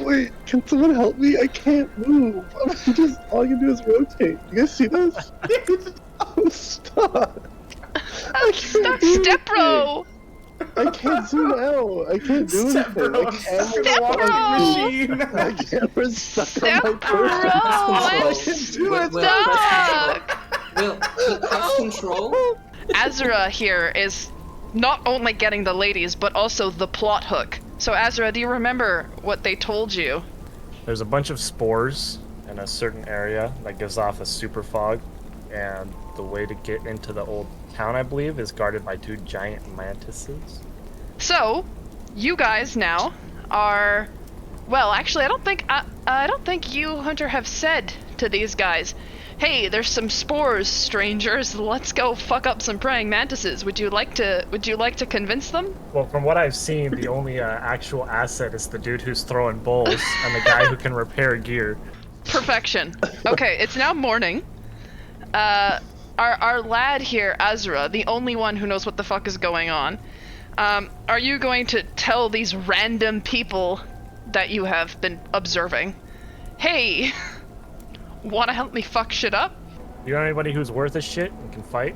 Wait, can someone help me? I can't move. All I can do is rotate. You guys see this? I'm stuck. I'm stuck, Stepbro! I can't zoom out. I can't do anything. My camera's stuck on my person. I'm stuck! Will, press control. Azereth here is not only getting the ladies, but also the plot hook. So Azereth, do you remember what they told you? There's a bunch of spores in a certain area that gives off a super fog, and the way to get into the old town, I believe, is guarded by 2 giant mantises. So, you guys now are, well, actually, I don't think you, Hunter, have said to these guys, hey, there's some spores, strangers. Let's go fuck up some praying mantises. Would you like to convince them? Well, from what I've seen, the only actual asset is the dude who's throwing bowls and the guy who can repair gear. Perfection. Okay, it's now morning. Our lad here, Azereth, the only one who knows what the fuck is going on. Are you going to tell these random people that you have been observing, hey, wanna help me fuck shit up? You know anybody who's worth a shit and can fight?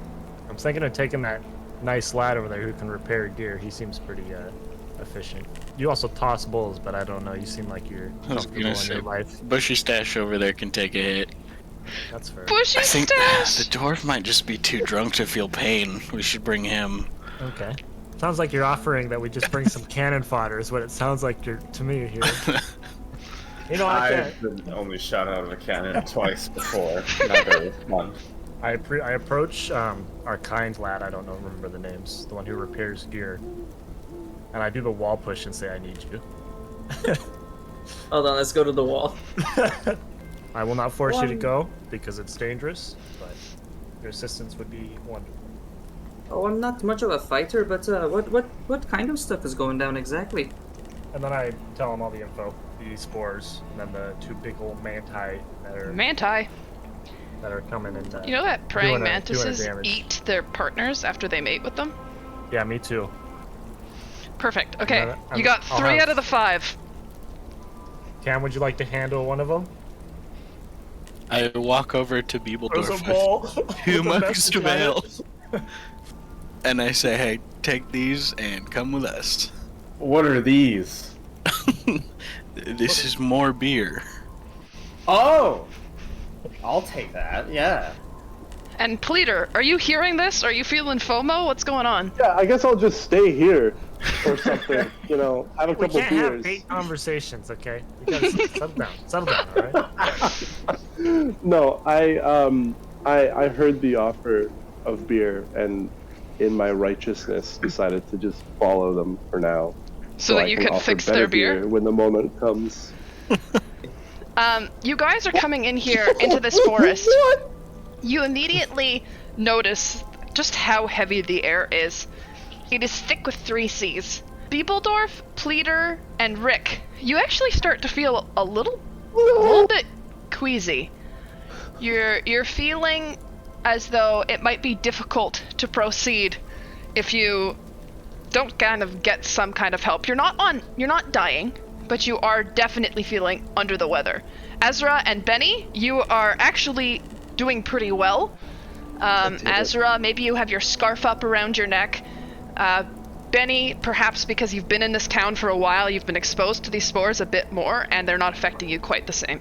I'm thinking of taking that nice lad over there who can repair gear. He seems pretty efficient. You also toss bowls, but I don't know. You seem like you're comfortable in your life. Bushy Stash over there can take a hit. That's fair. Bushy I think Stash! the dwarf might just be too drunk to feel pain. We should bring him. Okay. Sounds like you're offering that we just bring some cannon fodder is what it sounds like to me here. You know, I've been only shot out of a cannon twice before. Neither was fun. I approach our kind lad, I don't remember the names, the one who repairs gear, and I do the wall push and say, I need you. Hold on, let's go to the wall. I will not force you to go, because it's dangerous, but your assistance would be wonderful. Oh, I'm not much of a fighter, but what kind of stuff is going down exactly? And then I tell him all the info, the spores, and then the 2 big old manti that are coming and you know that praying doing mantises damage. eat their partners after they mate with them? Yeah, me too. Perfect. Okay, And you got I'll 3 have- out of the 5. Cam, would you like to handle one of them? I walk over to There's a Beebledorf ball. with 2 mugs to mail. And I say, hey, take these and come with us. What are these? This is more beer. Oh! I'll take that, yeah. And Pleader, are you hearing this? Are you feeling FOMO? What's going on? Yeah, I guess I'll just stay here or something. You know, have a We couple can't have beers. bait conversations, okay? You gotta settle down, alright? No, I heard the offer of beer and in my righteousness decided to just follow them for now. So that I you can could offer fix better their beer? when the moment comes. You guys are coming in here into this forest. You immediately notice just how heavy the air is. It is thick with 3 C's. Beebledorf, Pleader, and Rick. You actually start to feel a little bit queasy. You're feeling as though it might be difficult to proceed if you don't kind of get some kind of help. You're not dying, but you are definitely feeling under the weather. Azereth and Benny, you are actually doing pretty well. Azereth, maybe you have your scarf up around your neck. Benny, perhaps because you've been in this town for a while, you've been exposed to these spores a bit more, and they're not affecting you quite the same.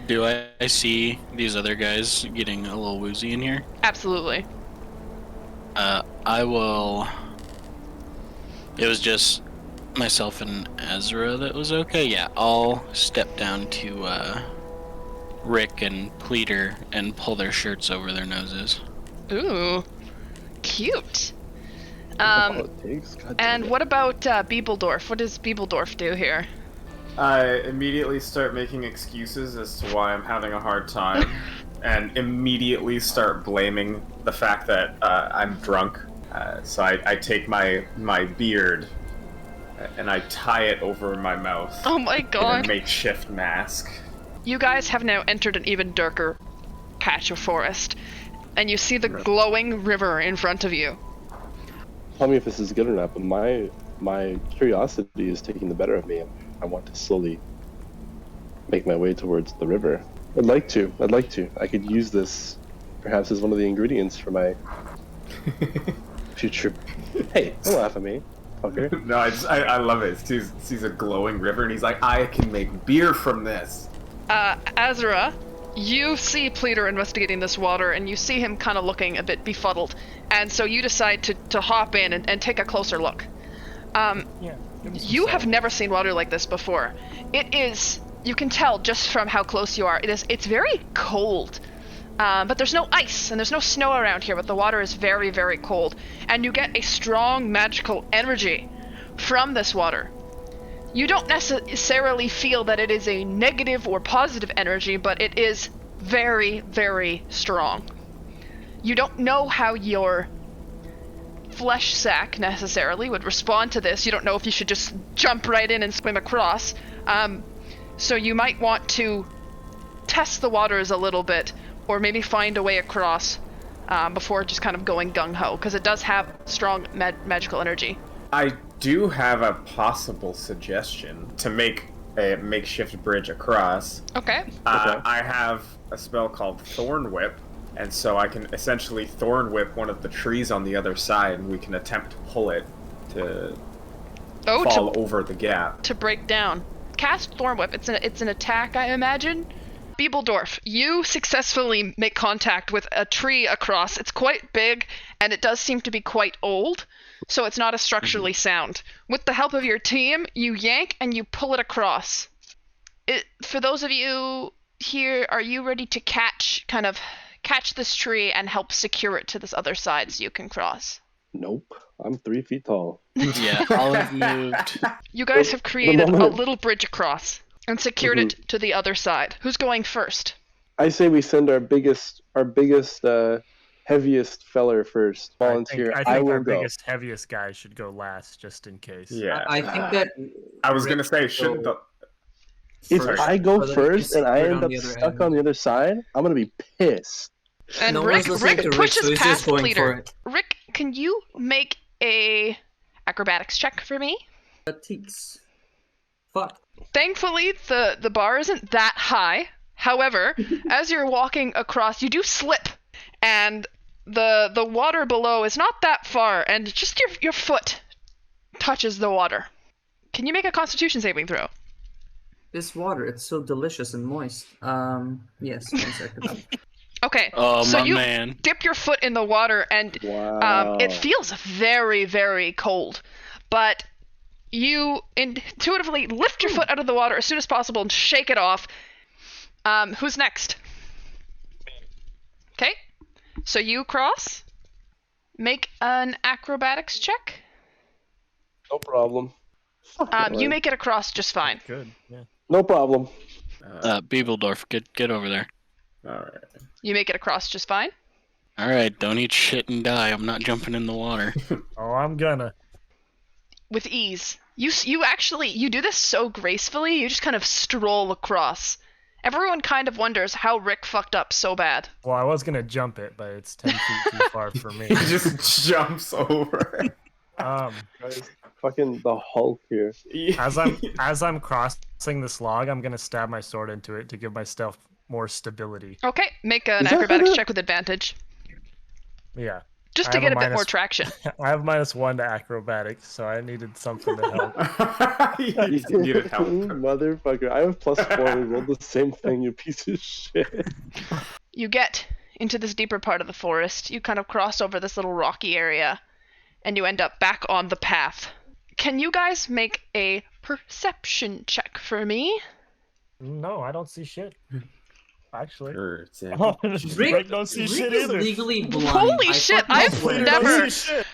Do I see these other guys getting a little woozy in here? Absolutely. I will... It was just myself and Azereth that was okay? Yeah, I'll step down to Rick and Pleader and pull their shirts over their noses. Ooh, cute. All it takes. God damn And it. what about Beebledorf? What does Beebledorf do here? I immediately start making excuses as to why I'm having a hard time, and immediately start blaming the fact that I'm drunk. So I take my beard and I tie it over my mouth. Oh my In a god. makeshift mask. You guys have now entered an even darker patch of forest, and you see the glowing river in front of you. Tell me if this is good or not, but my curiosity is taking the better of me. I want to slowly make my way towards the river. I'd like to. I could use this perhaps as one of the ingredients for my future. Hey, don't laugh at me, fucker. No, I love it. He sees a glowing river and he's like, I can make beer from this. Azereth, you see Pleader investigating this water, and you see him kind of looking a bit befuddled, and so you decide to hop in and take a closer look. You have never seen water like this before. It is, you can tell just from how close you are, it's very cold. But there's no ice and there's no snow around here, but the water is very, very cold. And you get a strong magical energy from this water. You don't necessarily feel that it is a negative or positive energy, but it is very, very strong. You don't know how your flesh sac necessarily would respond to this. You don't know if you should just jump right in and swim across. So you might want to test the waters a little bit, or maybe find a way across before just kind of going gung-ho, because it does have strong magical energy. I do have a possible suggestion to make a makeshift bridge across. Okay. I have a spell called Thorn Whip, and so I can essentially Thorn Whip one of the trees on the other side, and we can attempt to pull it to fall over the gap. To break down. Cast Thorn Whip. It's an attack, I imagine. Beebledorf, you successfully make contact with a tree across. It's quite big, and it does seem to be quite old, so it's not as structurally sound. With the help of your team, you yank and you pull it across. For those of you here, are you ready to catch this tree and help secure it to this other side so you can cross? Nope. I'm 3 feet tall. Yeah, I'll have moved. You guys have created a little bridge across and secured it to the other side. Who's going first? I say we send our biggest, heaviest feller first. Volunteer. I think our biggest, heaviest guy should go last, just in case. Yeah. I think that... I was going to say, shouldn't the... If Sorry. I go Brother, first and I you're end on up the other stuck end. on the other side, I'm going to be pissed. And No Rick one's listening to Rick, pushes so he's past just going for Pleader. it. Rick, can you make a acrobatics check for me? Teaks. Fuck. Thankfully, the bar isn't that high. However, as you're walking across, you do slip, and the water below is not that far, and just your foot touches the water. Can you make a Constitution saving throw? This water, it's so delicious and moist. Yes, 1 second. Okay, Oh, so my you man. dip your foot in the water, and Wow. it feels very, very cold. But you intuitively lift your foot out of the water as soon as possible and shake it off. Who's next? Okay, so you cross. Make an acrobatics check. No problem. You make it across just fine. Good, yeah. No problem. Beebledorf, get over there. Alright. You make it across just fine. Alright, don't eat shit and die. I'm not jumping in the water. Oh, I'm gonna. With ease. You do this so gracefully, you just kind of stroll across. Everyone kind of wonders how Rick fucked up so bad. Well, I was gonna jump it, but it's 10 feet too far for me. He just jumps over. Guys, fucking the Hulk here. As I'm crossing this log, I'm gonna stab my sword into it to give myself more stability. Okay, make an acrobatics check with advantage. Yeah. Just I to have get a a bit more minus- traction. I have -1 to acrobatics, so I needed something to help. You needed help. Motherfucker. I have +4. We rolled the same thing, you piece of shit. You get into this deeper part of the forest. You kind of cross over this little rocky area, and you end up back on the path. Can you guys make a perception check for me? No, I don't see shit. Actually. Sure, Sam. Oh, Rick, Rick don't see Rick shit is either. legally blind. Holy I shit, fucking I've swear. never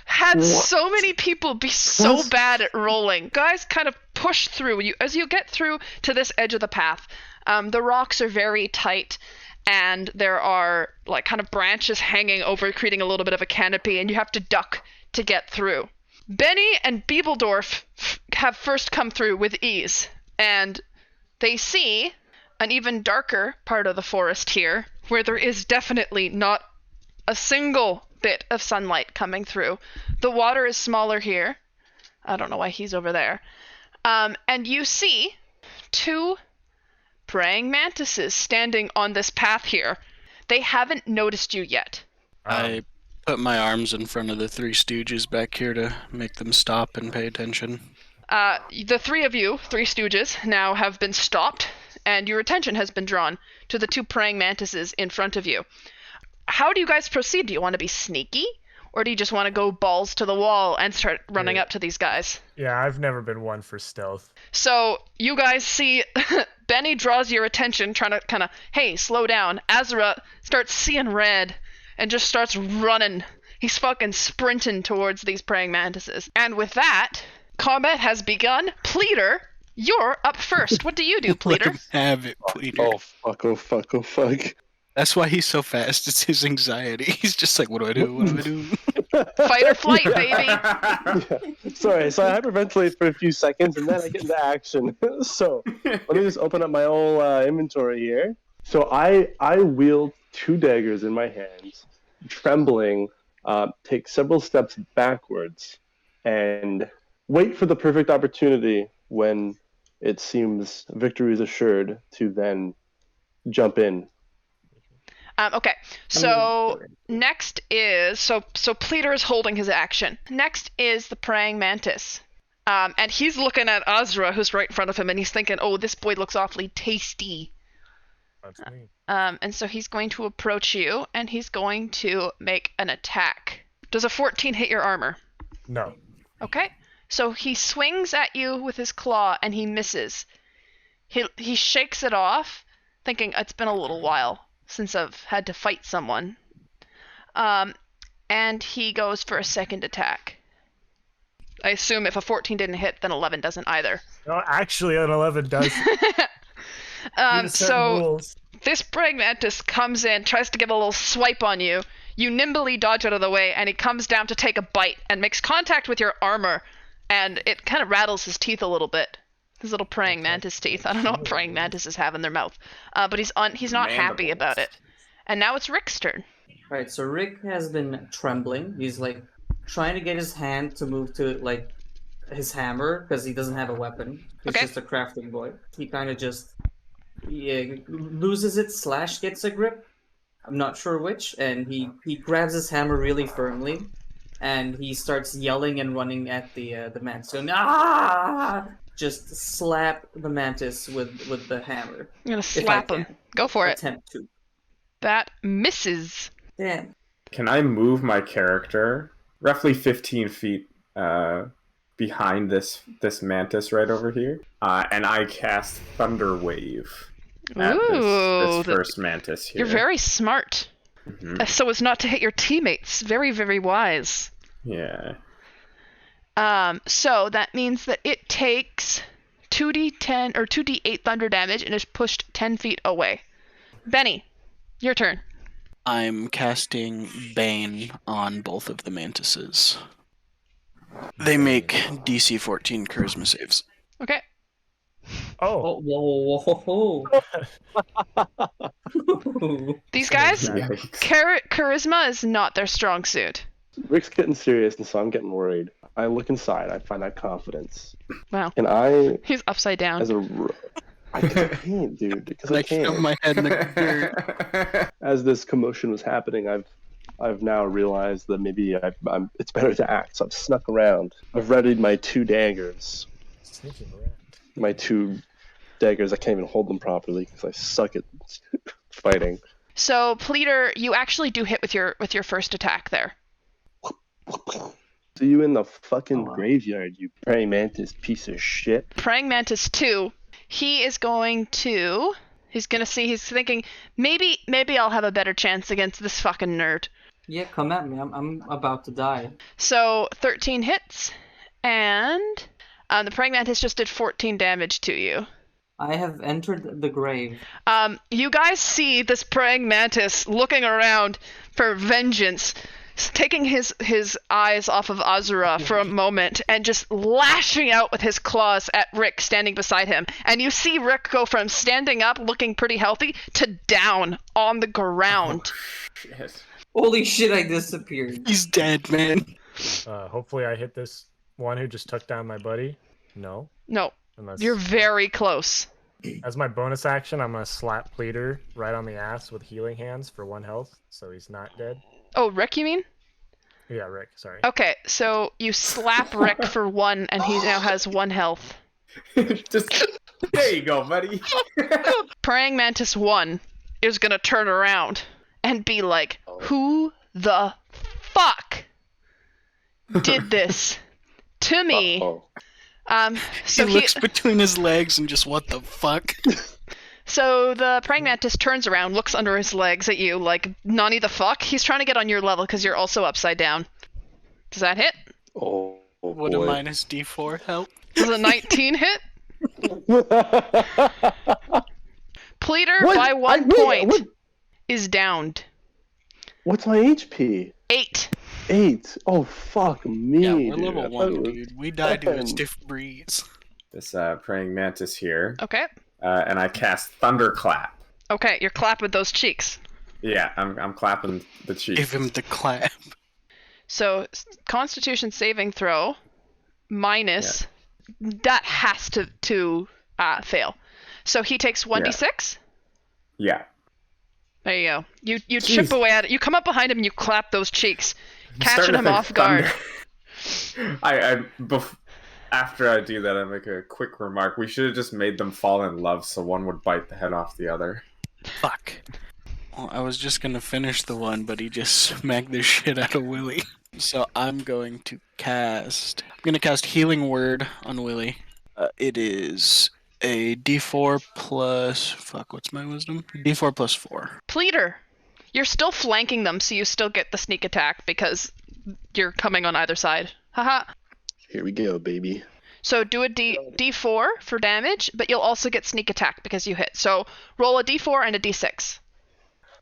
had What? so many people be so bad at rolling. Guys kind of push through. As you get through to this edge of the path, the rocks are very tight, and there are like kind of branches hanging over, creating a little bit of a canopy, and you have to duck to get through. Benny and Beebledorf have first come through with ease, and they see an even darker part of the forest here, where there is definitely not a single bit of sunlight coming through. The water is smaller here. I don't know why he's over there. And you see two praying mantises standing on this path here. They haven't noticed you yet. I put my arms in front of the three stooges back here to make them stop and pay attention. The three of you, three stooges, now have been stopped, and your attention has been drawn to the two praying mantises in front of you. How do you guys proceed? Do you want to be sneaky? Or do you just want to go balls to the wall and start running up to these guys? Yeah, I've never been one for stealth. So you guys see Benny draws your attention, trying to kind of, hey, slow down. Azereth starts seeing red and just starts running. He's fucking sprinting towards these praying mantises. And with that, combat has begun. Pleader, you're up first. What do you do, Let Pleader? him have it, Pleader. Oh fuck! Oh fuck! Oh fuck! That's why he's so fast. It's his anxiety. He's just like, what do I do? What do I do? Fight or flight, baby. Yeah. Sorry, so I hyperventilate for a few seconds and then I get into action. So let me just open up my whole inventory here. So I wield 2 daggers in my hands, trembling, take several steps backwards, and wait for the perfect opportunity when it seems victory is assured to then jump in. Okay, so next is so Pleader is holding his action. Next is the praying mantis, and he's looking at Azra, who's right in front of him, and he's thinking, "Oh, this boy looks awfully tasty." That's me. And so he's going to approach you, and he's going to make an attack. Does a 14 hit your armor? No. Okay, so he swings at you with his claw, and he misses. He shakes it off, thinking it's been a little while since I've had to fight someone. And he goes for a second attack. I assume if a 14 didn't hit, then 11 doesn't either. No, actually, an 11 does. So this praying mantis comes in, tries to give a little swipe on you. You nimbly dodge out of the way, and he comes down to take a bite and makes contact with your armor, and it kind of rattles his teeth a little bit. His little praying mantis teeth. I don't know what praying mantises have in their mouth, but he's not happy about it. And now it's Rick's turn. Right, so Rick has been trembling. He's like trying to get his hand to move to like his hammer because he doesn't have a weapon. He's just a crafting boy. He kind of just loses it / gets a grip. I'm not sure which, and he grabs his hammer really firmly, and he starts yelling and running at the mantis, going, "Ah!" Just slap the mantis with the hammer. I'm gonna slap him. Go for it. Attempt to. That misses. Damn. Can I move my character roughly 15 feet behind this mantis right over here? And I cast Thunder Wave at this first mantis here. You're very smart. Mhm. So as not to hit your teammates. Very, very wise. Yeah. So that means that it takes 2d10 or 2d8 thunder damage and is pushed 10 feet away. Benny, your turn. I'm casting Bane on both of the mantises. They make DC 14 charisma saves. Okay. Oh. Whoa. These guys, Yikes. charisma is not their strong suit. Rick's getting serious, and so I'm getting worried. I look inside. I find that confidence. Wow. And I, He's upside down. I can't, dude, because I shove can't. my head in the dirt. As this commotion was happening, I've now realized that maybe it's better to act. So I've snuck around. I've readied my 2 daggers. Sneaking around. My 2 daggers. I can't even hold them properly because I suck at fighting. So, Pleader, you actually do hit with your first attack there. See you in the fucking graveyard, you praying mantis piece of shit. Praying Mantis 2, he's thinking, maybe I'll have a better chance against this fucking nerd. Yeah, come at me. I'm about to die. So 13 hits, and the praying mantis just did 14 damage to you. I have entered the grave. You guys see this praying mantis looking around for vengeance, taking his eyes off of Azura for a moment and just lashing out with his claws at Rick standing beside him. And you see Rick go from standing up looking pretty healthy to down on the ground. Shit. Holy shit, I disappeared. He's dead, man. Hopefully I hit this one who just took down my buddy. No. No, Unless... you're very close. As my bonus action, I'm gonna slap Pleader right on the ass with healing hands for 1 health, so he's not dead. Oh, Rick, you mean? Yeah, Rick. Sorry. Okay, so you slap Rick for 1, and he now has 1 health. Just there you go, buddy. Praying Mantis 1 is gonna turn around and be like, "Who the fuck did this to me?" Uh-oh. So he looks between his legs and just, what the fuck? So the praying mantis turns around, looks under his legs at you like, "Nani the fuck?" He's trying to get on your level because you're also upside down. Does that hit? Oh, Would a boy. minus D4 help? Does a 19 hit? Pleader What? by 1 wait, point what? is downed. What's my HP? 8. 8. Oh, fuck me. Yeah, we're dude. level I thought 1, it was- dude. We die to a Fucking- stiff breeze. This praying mantis here, Okay. and I cast thunderclap. Okay, you're clapping those cheeks. Yeah, I'm clapping the cheeks. Give him the clap. So Constitution saving throw minus that has to fail. So he takes 1d6. Yeah. There you go. You chip away at it. You come up behind him and you clap those cheeks, catching Starting to him think off guard. After I do that, I make a quick remark. We should have just made them fall in love, so one would bite the head off the other. Fuck. Well, I was just gonna finish the one, but he just smacked the shit out of Willy. So I'm going to cast... I'm gonna cast Healing Word on Willy. It is a D4 plus... Fuck, what's my wisdom? D4 plus 4. Pleader, you're still flanking them, so you still get the sneak attack because you're coming on either side. Haha. Here we go, baby. So do a D4 for damage, but you'll also get sneak attack because you hit. So roll a D4 and a D6.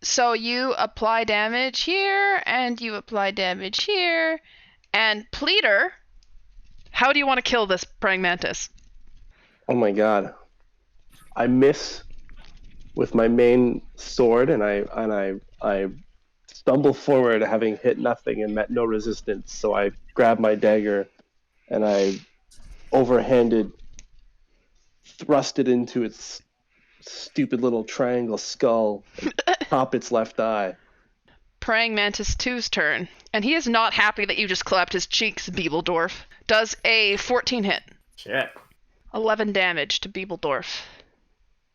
So you apply damage here, and you apply damage here. And Pleader, how do you want to kill this praying mantis? Oh my god. I miss with my main sword, and I stumble forward, having hit nothing and met no resistance. So I grab my dagger, and I overhanded thrust it into its stupid little triangle skull and pop its left eye. Praying Mantis 2's turn. And he is not happy that you just clapped his cheeks, Beebledorf. Does a 14 hit. Shit. 11 damage to Beebledorf.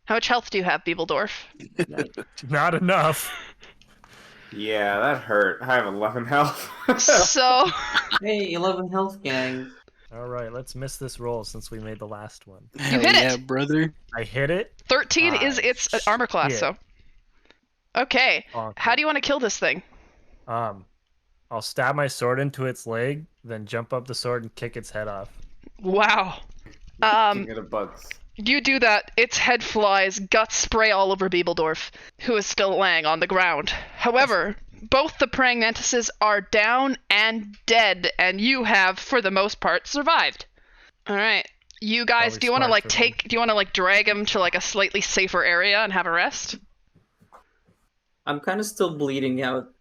How much health do you have, Beebledorf? Not enough. Yeah, that hurt. I have 11 health. So, Hey, 11 health, gang. All right, let's miss this roll since we made the last one. Hell hit yeah, it. brother. I hit it. 13 is its armor class, shit. so. Okay, Awesome. how do you want to kill this thing? I'll stab my sword into its leg, then jump up the sword and kick its head off. Wow. King of the bugs. You do that, its head flies, guts spray all over Beebledorf, who is still laying on the ground. However, both the praying mantises are down and dead, and you have, for the most part, survived. Alright. You guys, Probably do you want to, smart like, for them. do you want to, like, drag him to, like, a slightly safer area and have a rest? I'm kind of still bleeding out